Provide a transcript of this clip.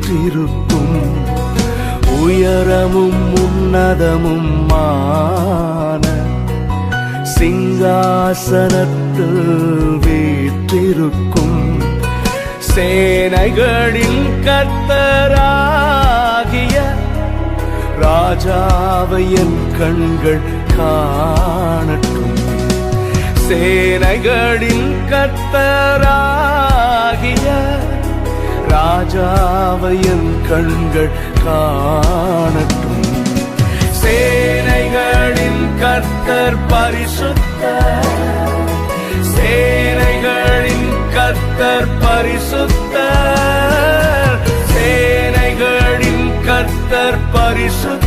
வீற்றிருக்கும் உயரமும் உன்னதமுமான சிங்காசனத்தில் வீற்றிருக்கும் சேனைகளின் கர்த்தராகிய ராஜாவை என் கண்கள் காணட்டும். சேனைகளின் கர்த்தராகிய ராஜாவை என் கண்கள் காணட்டும். சேனைகளின் கர்த்தர் பரிசுத்தர், சேனைகளின் கர்த்தர் பரிசுத்தர், சேனைகளின் கர்த்தர் பரிசுத்தர்.